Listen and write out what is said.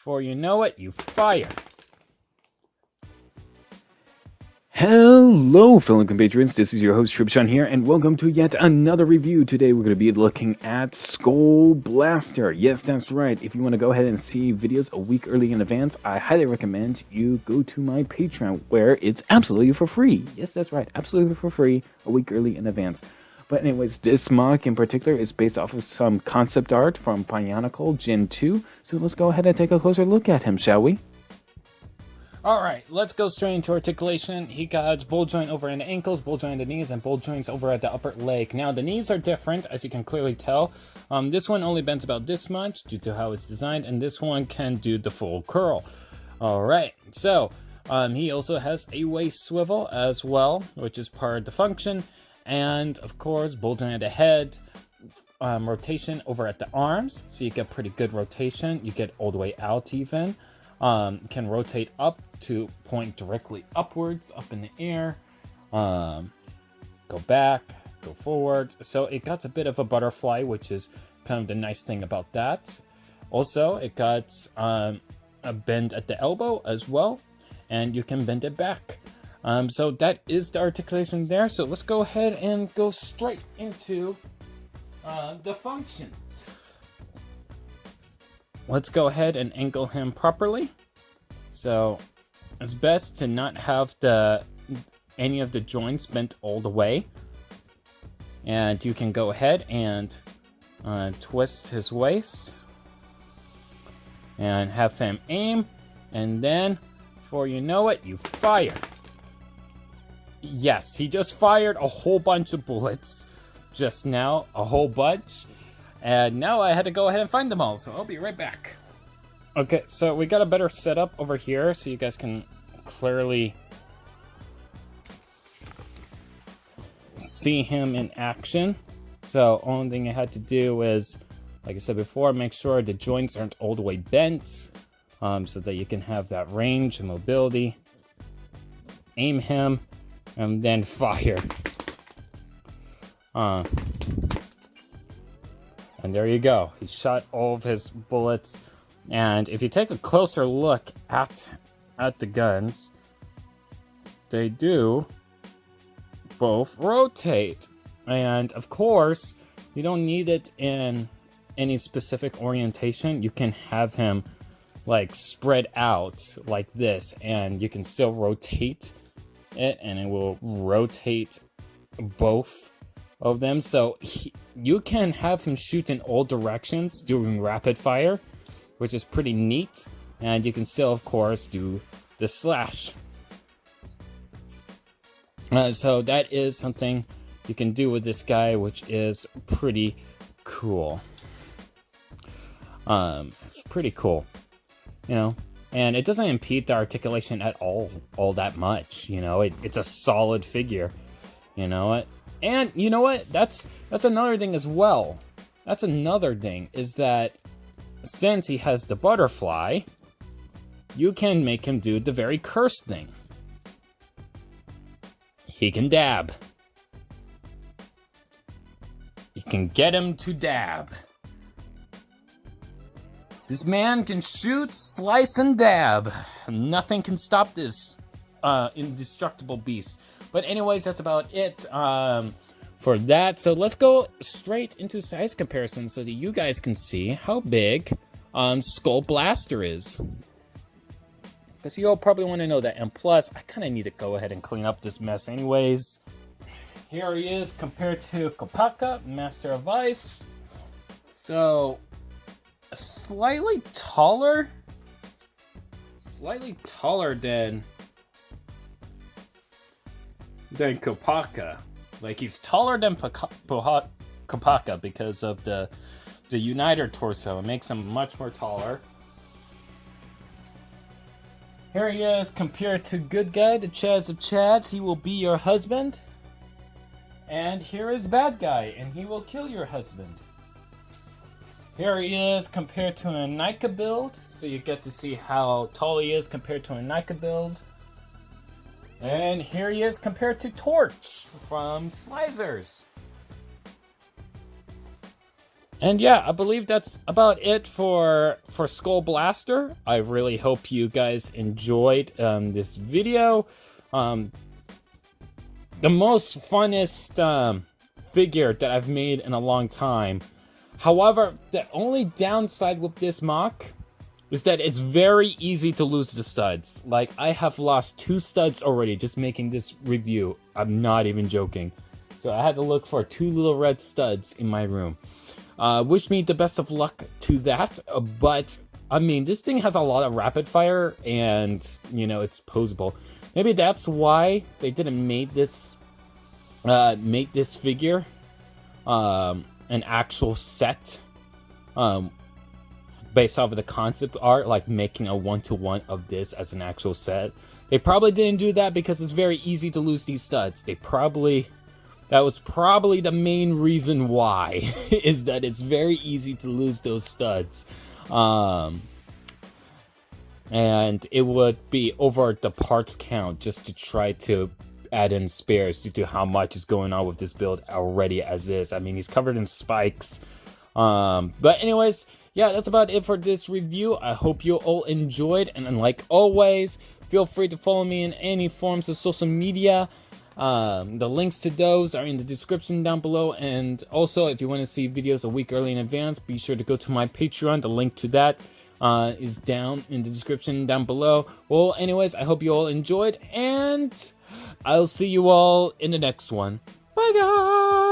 Before you know it, you fire. Hello, fellow compatriots. This is your host, Tribshan here, and welcome to yet another review. Today, we're going to be looking at Skull Blaster. Yes, that's right. If you want to go ahead and see videos a week early in advance, I highly recommend you go to my Patreon, where it's absolutely for free. Yes, that's right. Absolutely for free, a week early in advance. But anyways, this MOC in particular is based off of some concept art from Bionicle Gen 2. So let's go ahead and take a closer look at him, shall we? Alright, let's go straight into articulation. He got bull joint over in the ankles, bull joint in the knees, and bull joints over at the upper leg. Now, the knees are different, as you can clearly tell. This one only bends about this much due to how it's designed, and this one can do the full curl. Alright, so he also has a waist swivel as well, which is part of the function. And, of course, bull joint at the head, rotation over at the arms, so you get pretty good rotation. You get all the way out even. Can rotate up to point directly upwards, up in the air, go back, go forward. So it got a bit of a butterfly, which is kind of the nice thing about that. Also, it got a bend at the elbow as well, and you can bend it back. So that is the articulation there. So let's go ahead and go straight into the functions. Let's go ahead and angle him properly. So it's best to not have any of the joints bent all the way. And you can go ahead and twist his waist and have him aim. And then, before you know it, you fire. Yes, he just fired a whole bunch of bullets just now, a whole bunch. And now I had to go ahead and find them all, so I'll be right back. Okay, so we got a better setup over here, so you guys can clearly see him in action. So only thing I had to do is, like I said before, make sure the joints aren't all the way bent, so that you can have that range and mobility. Aim him, and then fire. And there you go. He shot all of his bullets. And if you take a closer look at the guns, they do both rotate. And of course, you don't need it in any specific orientation. You can have him like spread out like this, and you can still rotate it, and it will rotate both of them. So you can have him shoot in all directions doing rapid fire, which is pretty neat. And you can still, of course, do the slash. So that is something you can do with this guy, which is pretty cool. It's pretty cool, you know. And it doesn't impede the articulation at all that much, you know. It's a solid figure, you know what. And you know what? That's another thing as well. That's another thing, is that since he has the butterfly, you can make him do the very cursed thing. He can dab. You can get him to dab. This man can shoot, slice, and dab. Nothing can stop this indestructible beast. But anyways, that's about it for that. So let's go straight into size comparison so that you guys can see how big Skull Blaster is. Because you all probably want to know that. And plus, I kind of need to go ahead and clean up this mess anyways. Here he is compared to Kopaka, Master of Ice. So, slightly taller than Kopaka. Like, he's taller than Kopaka because of the uniter torso. It makes him much more taller. Here he is compared to good guy, the Chaz of Chads. He will be your husband. And here is bad guy, and he will kill your husband. Here he is compared to a Nika build, so you get to see how tall he is compared to a Nika build. And here he is compared to Torch from Slizers. And yeah, I believe that's about it for Skull Blaster. I really hope you guys enjoyed this video. The most funnest figure that I've made in a long time. However, the only downside with this MOC is that it's very easy to lose the studs. Like, I have lost 2 studs already just making this review. I'm not even joking. So I had to look for 2 little red studs in my room. Wish me the best of luck to that. But, I mean, this thing has a lot of rapid fire and, you know, it's posable. Maybe that's why they didn't make this figure an actual set. Based off of the concept art, like making a 1-to-1 of this as an actual set. They probably didn't do that because it's very easy to lose these studs. That was probably the main reason why, is that it's very easy to lose those studs. And it would be over the parts count just to try to add in spares due to how much is going on with this build already as is. I mean, he's covered in spikes. But anyways, yeah, that's about it for this review. I hope you all enjoyed, and like always, feel free to follow me in any forms of social media. The links to those are in the description down below, and also if you want to see videos a week early in advance, be sure to go to my Patreon. The link to that is down in the description down below. Well, anyways, I hope you all enjoyed, and I'll see you all in the next one. Bye, guys!